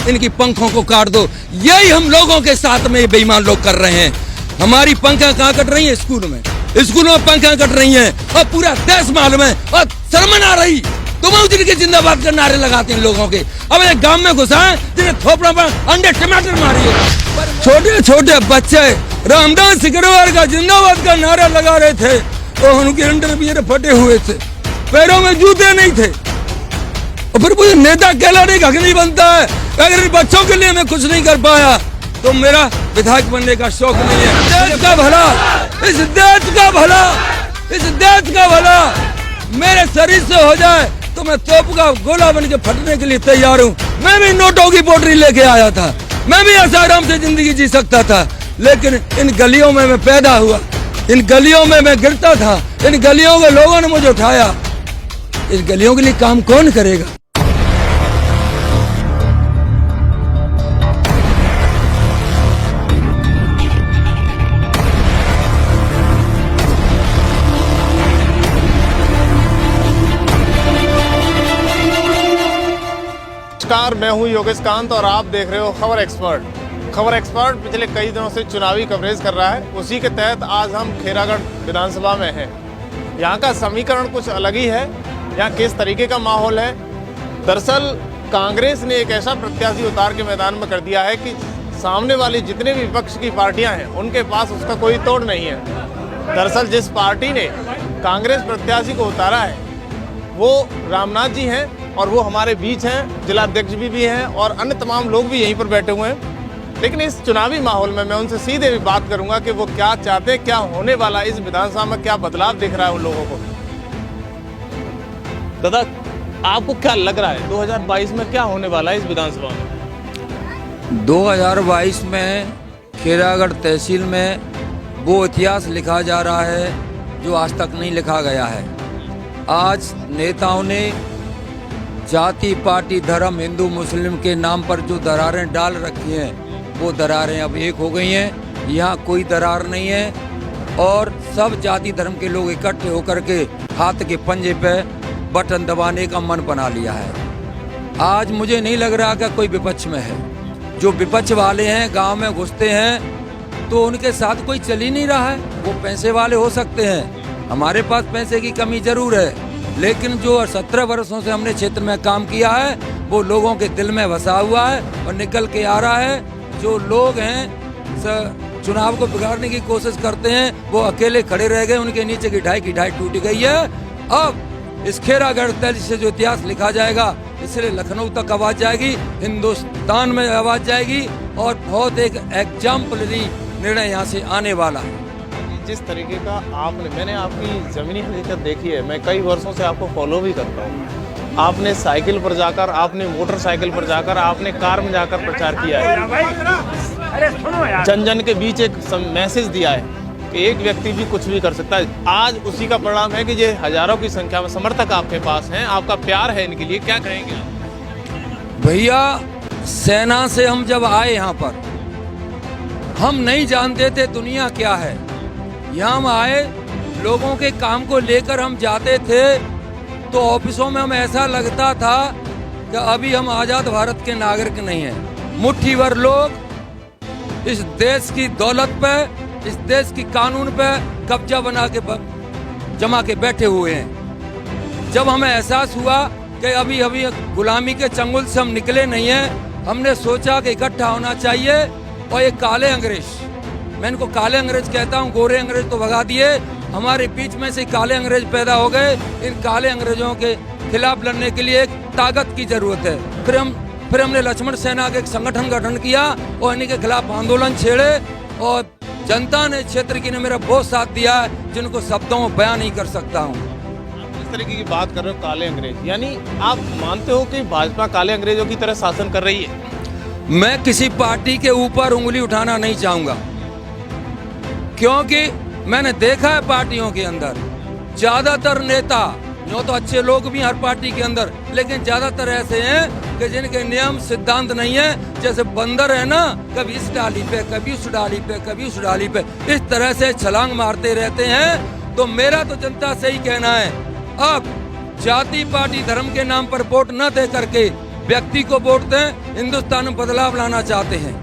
इनकी पंखों को काट दो। यही हम लोगों के साथ में बेईमान लोग कर रहे हैं। हमारी पंखा कहाँ कट रही है? स्कूलों में पंखा कट रही हैं और पूरा देश मालूम है और शर्म आ रही। तुम जिनके जिंदाबाद के नारे लगाते हैं लोगों के। अब एक गांव में घुसा है जिन्हें थोपड़ा पर अंडे टमाटर मारी है। छोटे छोटे बच्चे रामदास सिकरवार का जिंदाबाद का नारा लगा रहे थे और उनके अंडरवियर फटे हुए थे, पैरों में जूते नहीं थे। और फिर मुझे नेता कहलाने का हक नहीं बनता है। अगर इन बच्चों के लिए मैं कुछ नहीं कर पाया तो मेरा विधायक बनने का शौक नहीं है। देश का भला, इस देश का भला, इस देश का भला मेरे शरीर से हो जाए तो मैं तोप का गोला बन के फटने के लिए तैयार हूँ। मैं भी नोटों की पोटली लेके आया था, मैं भी ऐसा आराम से जिंदगी जी सकता था, लेकिन इन गलियों में मैं पैदा हुआ, इन गलियों में मैं गिरता था, इन गलियों के लोगों ने मुझे उठाया। इस गलियों के लिए काम कौन करेगा? नमस्कार, मैं हूं योगेश कांत और आप देख रहे हो खबर एक्सपर्ट। खबर एक्सपर्ट पिछले कई दिनों से चुनावी कवरेज कर रहा है। उसी के तहत आज हम खैरागढ़ विधानसभा में हैं। यहां का समीकरण कुछ अलग ही है। यहां किस तरीके का माहौल है? दरअसल कांग्रेस ने एक ऐसा प्रत्याशी उतार के मैदान में कर दिया है कि सामने वाली जितने भी विपक्ष की पार्टियां हैं उनके पास उसका कोई तोड़ नहीं है। दरअसल जिस पार्टी ने कांग्रेस प्रत्याशी को उतारा है वो रामनाथ जी हैं और वो हमारे बीच हैं, जिलाध्यक्ष भी हैं और अन्य तमाम लोग भी यहीं पर बैठे हुए हैं। लेकिन इस चुनावी माहौल में मैं उनसे सीधे भी बात करूंगा कि वो क्या चाहते हैं, क्या होने वाला है, इस विधानसभा में क्या बदलाव दिख रहा है उन लोगों को। दादा, आपको क्या लग रहा है 2022 में क्या होने वाला है इस विधानसभा में? 2022 में खैरागढ़ तहसील में वो इतिहास लिखा जा रहा है जो आज तक नहीं लिखा गया है। आज नेताओं ने जाति, पार्टी, धर्म, हिंदू मुस्लिम के नाम पर जो दरारें डाल रखी हैं वो दरारें अब एक हो गई हैं। यहाँ कोई दरार नहीं है और सब जाति धर्म के लोग इकट्ठे होकर के हाथ के पंजे पे बटन दबाने का मन बना लिया है। आज मुझे नहीं लग रहा कि कोई विपक्ष में है। जो विपक्ष वाले हैं गांव में घुसते हैं तो उनके साथ कोई चल ही नहीं रहा है। वो पैसे वाले हो सकते हैं, हमारे पास पैसे की कमी जरूर है, लेकिन जो 17 वर्षों से हमने क्षेत्र में काम किया है वो लोगों के दिल में बसा हुआ है और निकल के आ रहा है। जो लोग हैं चुनाव को बिगाड़ने की कोशिश करते हैं वो अकेले खड़े रह गए, उनके नीचे की ढाई टूट गई है। अब इस खैरागढ़ तहसील से जो इतिहास लिखा जाएगा इसलिए लखनऊ तक आवाज जाएगी, हिंदुस्तान में आवाज जाएगी और बहुत एक एग्जाम्पलरी निर्णय यहाँ से आने वाला है। जिस तरीके का मैंने आपकी जमीनी हकीकत देखी है, मैं कई वर्षों से आपको फॉलो भी करता हूँ। आपने साइकिल पर जाकर, आपने मोटरसाइकिल पर जाकर, आपने कार में जाकर प्रचार किया है, जन जन के बीच एक मैसेज दिया है कि एक व्यक्ति भी कुछ भी कर सकता है। आज उसी का परिणाम है कि ये हजारों की संख्या में समर्थक आपके पास हैं, आपका प्यार है इनके लिए। क्या कहेंगे आप? भैया, सेना से हम जब आए यहाँ पर हम नहीं जानते थे दुनिया क्या है। यहाँ हम आए, लोगों के काम को लेकर हम जाते थे तो ऑफिसों में हमें ऐसा लगता था कि अभी हम आजाद भारत के नागरिक नहीं हैं। मुट्ठी भर लोग इस देश की दौलत पे, इस देश की कानून पे कब्जा बना के जमा के बैठे हुए हैं। जब हमें एहसास हुआ कि अभी गुलामी के चंगुल से हम निकले नहीं हैं, हमने सोचा कि इकट्ठा होना चाहिए और ये काले अंग्रेज, मैं इनको काले अंग्रेज कहता हूँ, गोरे अंग्रेज तो भगा दिए, हमारे बीच में से काले अंग्रेज पैदा हो गए। इन काले अंग्रेजों के खिलाफ लड़ने के लिए एक ताकत की जरूरत है। फिर हमने लक्ष्मण सेना के एक संगठन गठन किया और इन्हीं के खिलाफ आंदोलन छेड़े और जनता ने, क्षेत्र की ने मेरा बहुत साथ दिया है जिनको शब्दों में बयान नहीं कर सकता हूँ। इस तरीके की बात कर रहे हो काले अंग्रेज, यानी आप मानते हो कि भाजपा काले अंग्रेजों की तरह शासन कर रही है? मैं किसी पार्टी के ऊपर उंगली उठाना नहीं चाहूंगा, क्योंकि मैंने देखा है पार्टियों के अंदर ज्यादातर नेता, जो तो अच्छे लोग भी हर पार्टी के अंदर, लेकिन ज्यादातर ऐसे हैं कि जिनके नियम सिद्धांत नहीं है। जैसे बंदर है ना, कभी इस डाली पे, कभी उस डाली पे, कभी उस डाली पे, इस तरह से छलांग मारते रहते हैं। तो मेरा तो जनता से ही कहना है, अब जाति, पार्टी, धर्म के नाम पर वोट न दे करके व्यक्ति को वोट दें, हिंदुस्तान में बदलाव लाना चाहते हैं।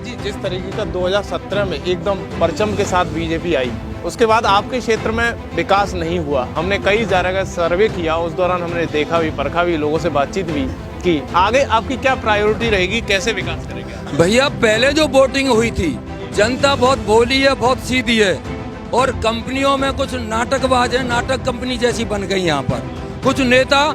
जी, जिस तरीके का 2017 में एकदम परचम के साथ बीजेपी आई, उसके बाद आपके क्षेत्र में विकास नहीं हुआ। हमने कई जगह सर्वे किया, उस दौरान हमने देखा भी, परखा भी, लोगों से बातचीत भी की। आगे आपकी क्या प्रायोरिटी रहेगी, कैसे विकास करेंगे? भैया, पहले जो वोटिंग हुई थी, जनता बहुत भोली है, बहुत सीधी है, और कंपनियों में कुछ नाटकबाज है, नाटक कंपनी जैसी बन गई। यहाँ पर कुछ नेता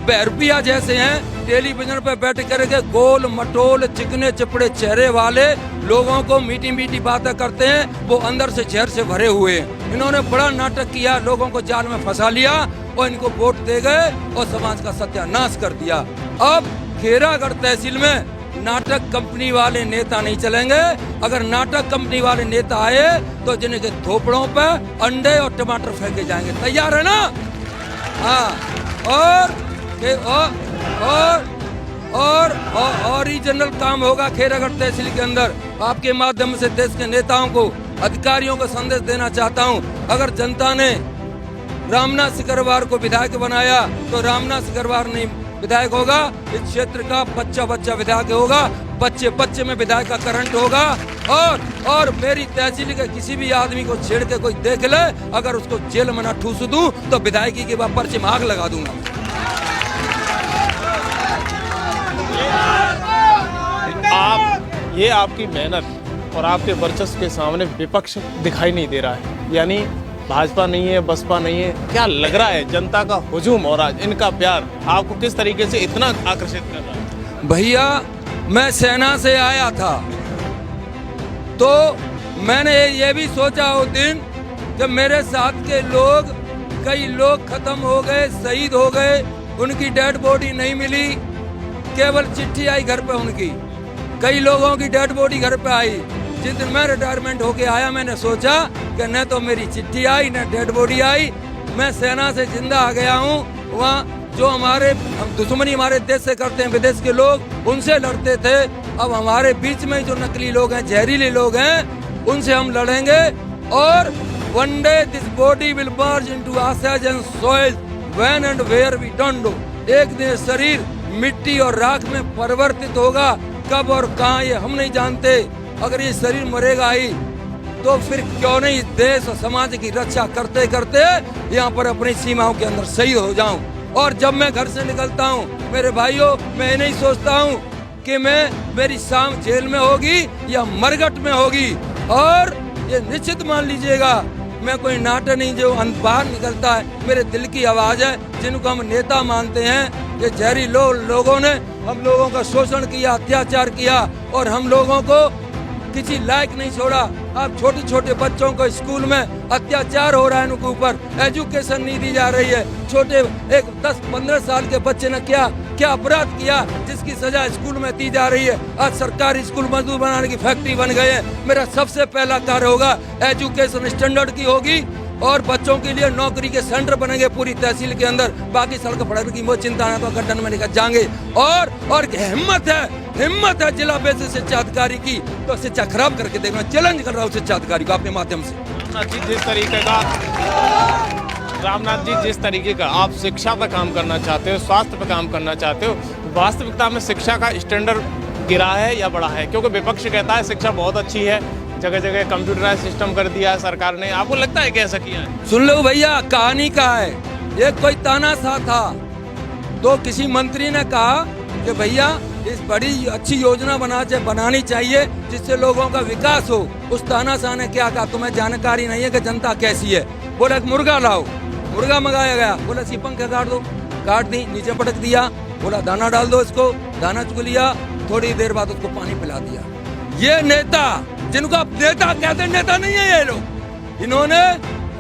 बहरुपिया जैसे हैं, टेलीविजन पे बैठ करके गोल मटोल चिकने चिपड़े चेहरे वाले लोगों को मीठी मीठी बातें करते हैं, वो अंदर से जहर से भरे हुए हैं। इन्होंने बड़ा नाटक किया, लोगों को जाल में फंसा लिया और इनको वोट दे गए और समाज का सत्यानाश कर दिया। अब खेरागढ़ तहसील में नाटक कंपनी वाले नेता नहीं चलेंगे। अगर नाटक कंपनी वाले नेता आए तो जिनके थोपड़ों पे अंडे और टमाटर फेंके जाएंगे। तैयार है ना? हाँ। और ओरिजिनल काम होगा खेरागढ़ तहसील के अंदर। आपके माध्यम से देश के नेताओं को, अधिकारियों को संदेश देना चाहता हूं, अगर जनता ने रामनाथ सिकरवार को विधायक बनाया तो रामनाथ सिकरवार नहीं विधायक होगा, इस क्षेत्र का बच्चा बच्चा विधायक होगा, बच्चे बच्चे में विधायक का करंट होगा। और मेरी तहसील के किसी भी आदमी को छेड़ के कोई देख ले, अगर उसको जेल में ना ठूस दूं तो विधायकी के बाद पर्चे में आग लगा दूंगा। ये आपकी मेहनत और आपके वर्चस्व के सामने विपक्ष दिखाई नहीं दे रहा है, यानी भाजपा नहीं है, बसपा नहीं है। क्या लग रहा है, जनता का हुजूम और आज इनका प्यार आपको किस तरीके से इतना आकर्षित कर रहा है? भैया, मैं सेना से आया था तो मैंने ये भी सोचा उस दिन कि मेरे साथ के लोग, कई लोग खत्म हो गए, शहीद हो गए, उनकी डेड बॉडी नहीं मिली, केवल चिट्ठी आई घर पे उनकी। कई लोगों की डेड बॉडी घर पे आई। जिस दिन मैं रिटायरमेंट होके आया, मैंने सोचा कि न तो मेरी चिट्ठी आई न डेड बॉडी आई। मैं सेना से जिंदा आ गया हूँ। वहाँ जो हमारे दुश्मनी हमारे देश से करते हैं विदेश के लोग, उनसे लड़ते थे। अब हमारे बीच में जो नकली लोग हैं, जहरीले लोग हैं, उनसे हम लड़ेंगे। और one day this body will merge into ashes and soil when and where we don't know। एक दिन शरीर मिट्टी और राख में परिवर्तित होगा, कब और कहाँ ये हम नहीं जानते। अगर ये शरीर मरेगा ही तो फिर क्यों नहीं इस देश और समाज की रक्षा करते करते यहाँ पर अपनी सीमाओं के अंदर शहीद हो जाऊं। और जब मैं घर से निकलता हूँ मेरे भाइयों, मैं नहीं सोचता हूँ कि मेरी शाम जेल में होगी या मरघट में होगी। और ये निश्चित मान लीजिएगा, मैं कोई नाटक नहीं जो बाहर निकलता है, मेरे दिल की आवाज है। जिनको हम नेता मानते हैं, ये जहरी लोगों ने हम लोगों का शोषण किया, अत्याचार किया और हम लोगों को किसी लायक नहीं छोड़ा। अब छोटे छोटे बच्चों को स्कूल में अत्याचार हो रहा है, उनके ऊपर एजुकेशन नहीं दी जा रही है। छोटे एक 10-15 साल के बच्चे ने क्या अपराध किया जिसकी सजा स्कूल में दी जा रही है। आज सरकारी स्कूल मजदूर बनाने की फैक्ट्री बन गए हैं। मेरा सबसे पहला कार्य होगा, एजुकेशन स्टैंडर्ड की होगी और बच्चों के लिए नौकरी के सेंटर बनेंगे पूरी तहसील के अंदर। बाकी सड़क पड़ने की वो चिंता है तो गड्ढन में निकल जाएंगे। और हिम्मत है जिला बेसिस शिक्षा अधिकारी की, तो शिक्षा खराब करके देखना। चैलेंज कर रहा हूँ शिक्षा अधिकारी को अपने माध्यम से। रामनाथ जी, जिस तरीके का आप शिक्षा पर काम करना चाहते हो, स्वास्थ्य पर काम करना चाहते हो, वास्तविकता में शिक्षा का स्टैंडर्ड गिरा है या बढ़ा है? क्योंकि विपक्ष कहता है शिक्षा बहुत अच्छी है, जगह जगह कंप्यूटराइज सिस्टम कर दिया है सरकार ने। आपको लगता है कि ऐसा किया है? सुन लो भैया, कहानी का है। ये कोई तानाशाह था तो किसी मंत्री ने कहा कि भैया इस बड़ी अच्छी योजना बनानी चाहिए जिससे लोगों का विकास हो। उस तानाशाह ने क्या कहा, तुम्हें जानकारी नहीं है कि जनता कैसी है। बोला एक मुर्गा लाओ, मुर्गा मंगाया गया। बोला सी पंखे काट दो, काट दी, नीचे पटक दिया। बोला दाना डाल दो इसको, दाना चुग लिया, थोड़ी देर बाद उसको पानी पिला दिया। ये नेता जिनको आप नेता कहते, नेता नहीं है ये लोग। इन्होंने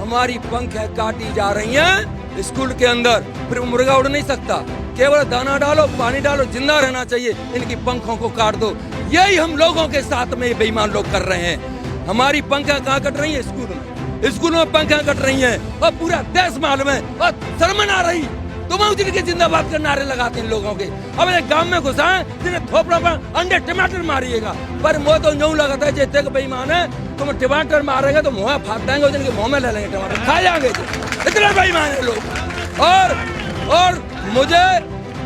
हमारी पंखें काटी जा रही हैं स्कूल के अंदर, फिर मुर्गा उड़ नहीं सकता। केवल दाना डालो, पानी डालो, जिंदा रहना चाहिए, इनकी पंखों को काट दो। यही हम लोगों के साथ में बेईमान लोग कर रहे हैं। हमारी पंखें कहाँ कट रही है? स्कूल में पंखें कट रही हैं और पूरा देश मालूम है। और शर्म आ रही, तुम जिनके जिंदाबाद के नारे लगाते हैं लोगों के। अब एक गांव में घुसा है जिन्हें थोपड़ा पर अंडे टमाटर मारिएगा, पर मुँह तो यूं लगता है जैसे बेईमान है। तुम टमाटर मारेंगे तो मुँह फाड़ देंगे, जिनके मुँह में ले लेंगे टमाटर, खा जाएंगे। इतने बेईमान है लोग। और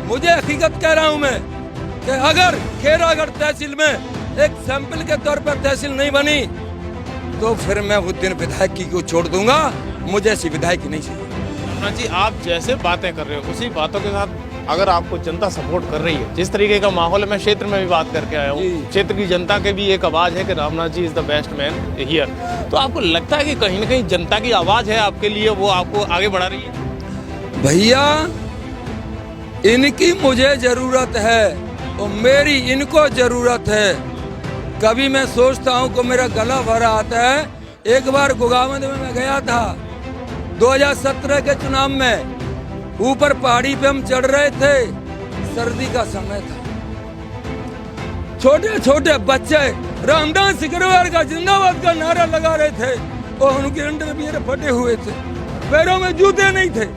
मुझे हकीकत कह रहा हूं मैं कि अगर खेरागढ़ तहसील में एक सैंपल के तौर पर तहसील नहीं बनी तो फिर मैं उस दिन विधायकी को छोड़ दूंगा। मुझे ऐसी विधायकी नहीं चाहिए। रमनाथ जी, आप जैसे बातें कर रहे हो उसी बातों के साथ अगर आपको जनता सपोर्ट कर रही है, जिस तरीके का माहौल है, मैं क्षेत्र में भी बात करके आया हूँ, क्षेत्र की जनता के भी एक आवाज है कि Ramnath ji is the best man here. तो आपको लगता है कि कहीं ना कहीं जनता की आवाज है आपके लिए, वो आपको आगे बढ़ा रही है? भैया, इनकी मुझे जरूरत है और मेरी इनको जरूरत है। कभी मैं सोचता हूँ कि मेरा गला भरा आता है। एक बार गोगावंद में मैं गया था 2017 के चुनाव में, ऊपर पहाड़ी पे हम चढ़ रहे थे, सर्दी का समय था, छोटे छोटे बच्चे रामदास सिकरवार का जिंदाबाद का नारा लगा रहे थे और उनके अंडरवियर फटे हुए थे, पैरों में जूते नहीं थे।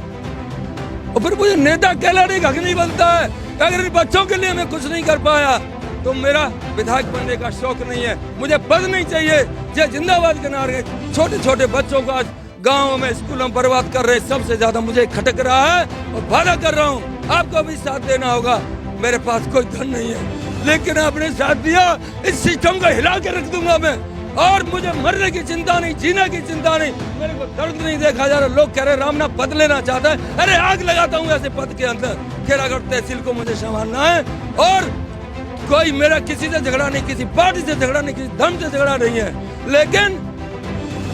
और फिर मुझे नेता कहलाने का हक नहीं बनता है। अगर इन बच्चों के लिए मैं कुछ नहीं कर पाया तो मेरा विधायक बनने का शौक नहीं है। मुझे पद नहीं चाहिए। ये जिंदाबाद के नारे छोटे छोटे बच्चों को आज गाँव में स्कूलों में बर्बाद कर रहे, सबसे ज्यादा मुझे खटक रहा है और वादा कर रहा हूँ आपको भी साथ देना होगा। मेरे पास कोई धन नहीं है, लेकिन आपने साथ दिया, इस सिस्टम को हिला के रख दूंगा मैं। और मुझे मरने की चिंता नहीं, जीने की चिंता नहीं, मेरे को दर्द नहीं देखा जा रहा। लोग कह रहे रामना पद लेना चाहता है, अरे आग लगाता हूँ ऐसे पद के अंदर। खेरागढ़ तहसील को मुझे संभालना है और कोई मेरा किसी से झगड़ा नहीं, किसी पार्टी से झगड़ा नहीं, किसी धर्म से झगड़ा नहीं है, लेकिन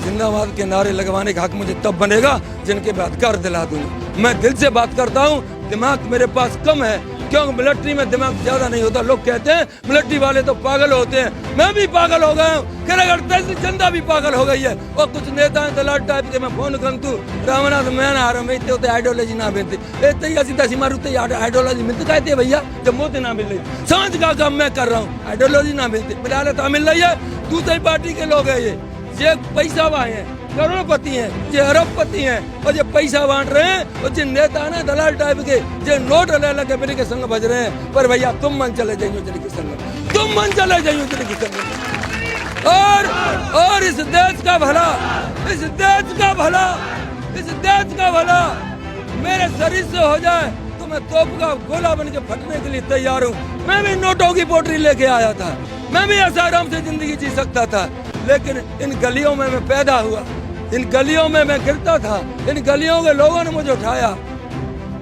जिंदाबाद के नारे लगवाने का हक मुझे तब बनेगा जिनके मैं अधिकार दिला दूंगा। मैं दिल से बात करता हूँ, दिमाग मेरे पास कम है क्योंकि मिलिट्री में दिमाग ज्यादा नहीं होता। लोग कहते हैं मिलिट्री वाले तो पागल होते हैं, मैं भी पागल हो गया हूँ, खेरागढ़ तहसील जनता भी पागल हो गई है। और कुछ नेता हैं दलाल टाइप के, मैं फोन करतू रामनाथ मैं आ रहा हूँ, तो आइडियोलॉजी ना मिलती, ऐसी तैसी मारूते आइडियोलॉजी मिलती कहते भैया जब मोदी ना मिल रही, सांझ का काम मैं कर रहा हूँ, आइडियोलॉजी ना मिलती, फिलहाल तो मिल रही है। दूसरी पार्टी के लोग है, ये पैसा वाले हैं, करोड़पति हैं, ये अरबपति हैं और ये पैसा बांट रहे हैं। और जिन नेता है ना दलाल टाइप के, जो नोट अलग मेरे के संग बज रहे हैं। पर भैया तुम मन चले जाइयो तेरे के संग, तुम मन चले जाइयो तेरे के संग। और इस देश का भला, इस देश का भला, इस देश का भला मेरे शरीर से हो जाए तो मैं तोप का गोला बन के फटने के लिए तैयार हूँ। मैं भी नोटों की पोटरी लेके आया था, मैं भी ऐसा आराम से जिंदगी जी सकता था, लेकिन इन गलियों में मैं पैदा हुआ, इन गलियों में मैं गिरता था, इन गलियों के लोगों ने मुझे उठाया।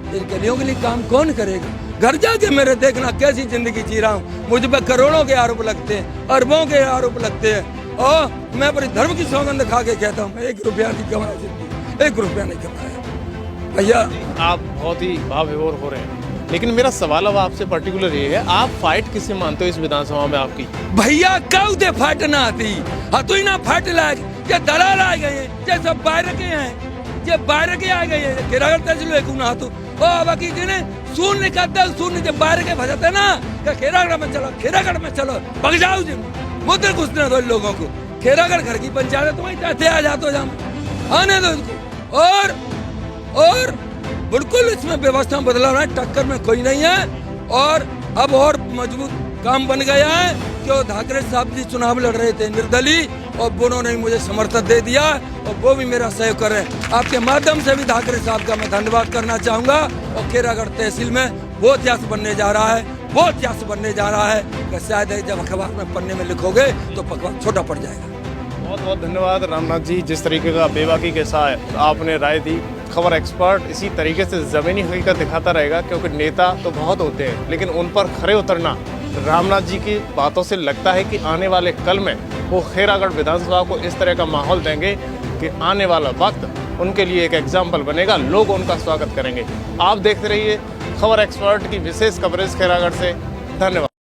इन गलियों के लिए काम कौन करेगा? घर जाके मेरे देखना कैसी जिंदगी जी रहा हूँ। मुझ पर करोड़ों के आरोप लगते हैं, अरबों के आरोप लगते हैं और मैं अपने धर्म की सौगंध खा के कहता हूँ मैं 1 रुपया नहीं कमाया जिंदगी, 1 रुपया नहीं कमाया। भैया आप बहुत ही भावविभोर हो रहे हैं, लेकिन मेरा सवाल अब आपसे पर्टिकुलर ये है, आप फाइट किससे मानते हो इस विधानसभा में आपकी? भैया काउदे फाइट ना आती, हाँ तो ना फाइट लायक ये दलाल आ गए हैं, ये सब बाहर के हैं, ये बाहर के आ गए हैं। खेरागढ़ तहसील में कुना तो ओ बाकी जिन्हें शून्य कहते हैं, शून्य जब बाहर के भजाते ना कि खेरागढ़ में चलो, खेरागढ़ में चलो, भग जाओ जी, मुद्दे घुसने दो लोगों को। खेरागढ़ घर की पंचायत तुम्हारी चाहते आ जाते हो, आने दो इसको। और बिल्कुल इसमें व्यवस्था बदलाव है, टक्कर में कोई नहीं है। और अब और मजबूत काम बन गया है कि ठाकरे साहब जी चुनाव लड़ रहे थे निर्दलीय, और उन्होंने मुझे समर्थन दे दिया और वो भी मेरा सहयोग कर रहे हैं। आपके माध्यम से भी ठाकरे साहब का मैं धन्यवाद करना चाहूँगा। और खेरागढ़ तहसील में वो इतिहास बनने जा रहा है, वो इतिहास बनने जा रहा है कि शायद जब अखबार में पन्ने में लिखोगे तो पकवान छोटा पड़ जाएगा। बहुत बहुत धन्यवाद रामनाथ जी, जिस तरीके का बेबाकी के साथ आपने राय दी। खबर एक्सपर्ट इसी तरीके से ज़मीनी हकीकत दिखाता रहेगा, क्योंकि नेता तो बहुत होते हैं लेकिन उन पर खरे उतरना रामनाथ जी की बातों से लगता है कि आने वाले कल में वो खेरागढ़ विधानसभा को इस तरह का माहौल देंगे कि आने वाला वक्त उनके लिए एक एग्जाम्पल बनेगा, लोग उनका स्वागत करेंगे। आप देखते रहिए खबर एक्सपर्ट की विशेष कवरेज खेरागढ़ से। धन्यवाद।